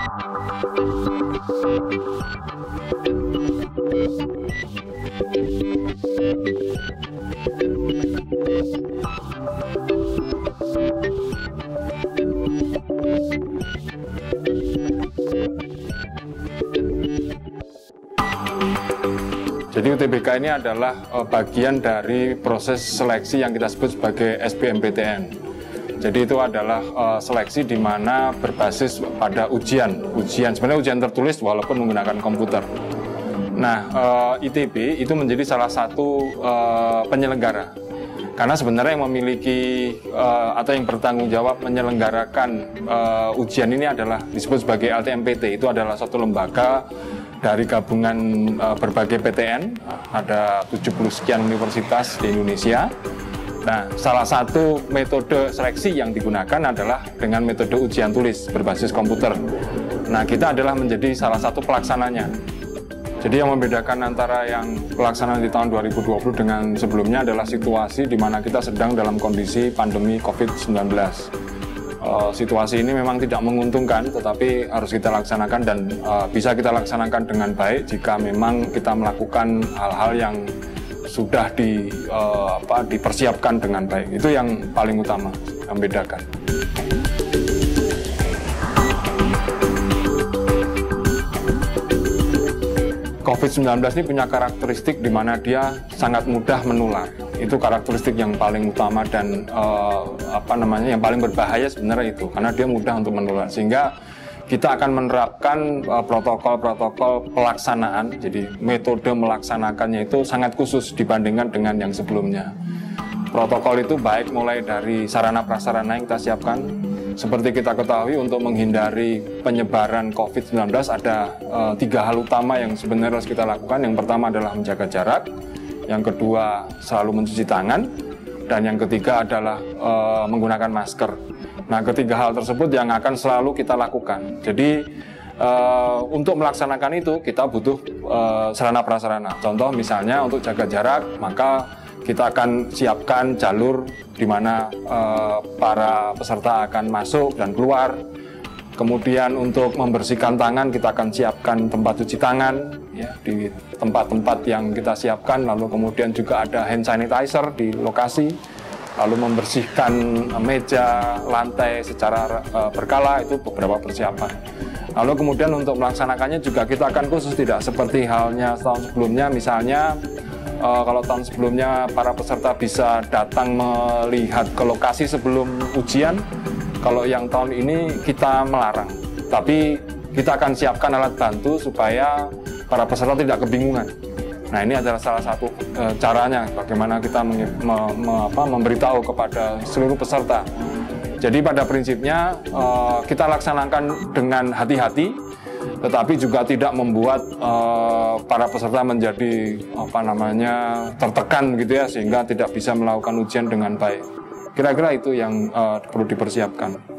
Jadi UTBK ini adalah bagian dari proses seleksi yang kita sebut sebagai SBMPTN. Jadi itu adalah seleksi di mana berbasis pada ujian, sebenarnya ujian tertulis walaupun menggunakan komputer. Nah, ITB itu menjadi salah satu penyelenggara. Karena sebenarnya yang memiliki atau yang bertanggung jawab menyelenggarakan ujian ini adalah disebut sebagai LTMPT. Itu adalah suatu lembaga dari gabungan berbagai PTN, ada 70 sekian universitas di Indonesia. Nah, salah satu metode seleksi yang digunakan adalah dengan metode ujian tulis berbasis komputer. Nah, kita adalah menjadi salah satu pelaksananya. Jadi yang membedakan antara yang pelaksanaan di tahun 2020 dengan sebelumnya adalah situasi di mana kita sedang dalam kondisi pandemi COVID-19. Situasi ini memang tidak menguntungkan, tetapi harus kita laksanakan dan bisa kita laksanakan dengan baik jika memang kita melakukan hal-hal yang sudah dipersiapkan dengan baik. Itu yang paling utama, yang membedakan. COVID-19 ini punya karakteristik di mana dia sangat mudah menular. Itu karakteristik yang paling utama dan yang paling berbahaya sebenarnya itu, karena dia mudah untuk menular. Sehingga kita akan menerapkan protokol-protokol pelaksanaan. Jadi metode melaksanakannya itu sangat khusus dibandingkan dengan yang sebelumnya. Protokol itu baik mulai dari sarana prasarana yang kita siapkan. Seperti kita ketahui, untuk menghindari penyebaran COVID-19 ada 3 hal utama yang sebenarnya harus kita lakukan. Yang pertama adalah menjaga jarak, yang kedua selalu mencuci tangan, dan yang ketiga adalah menggunakan masker. Nah, ketiga hal tersebut yang akan selalu kita lakukan. Jadi untuk melaksanakan itu kita butuh sarana prasarana. Contoh misalnya untuk jaga jarak, maka kita akan siapkan jalur di mana para peserta akan masuk dan keluar. Kemudian untuk membersihkan tangan, kita akan siapkan tempat cuci tangan ya, di tempat-tempat yang kita siapkan. Lalu kemudian juga ada hand sanitizer di lokasi. Lalu membersihkan meja, lantai secara berkala, itu beberapa persiapan. Lalu kemudian untuk melaksanakannya juga kita akan khusus, tidak seperti halnya tahun sebelumnya. Misalnya kalau tahun sebelumnya para peserta bisa datang melihat ke lokasi sebelum ujian, kalau yang tahun ini kita melarang. Tapi kita akan siapkan alat bantu supaya para peserta tidak kebingungan. Nah, ini adalah salah satu caranya bagaimana kita memberitahu kepada seluruh peserta. Jadi pada prinsipnya kita laksanakan dengan hati-hati, tetapi juga tidak membuat para peserta menjadi tertekan gitu ya, sehingga tidak bisa melakukan ujian dengan baik. Kira-kira itu yang perlu dipersiapkan.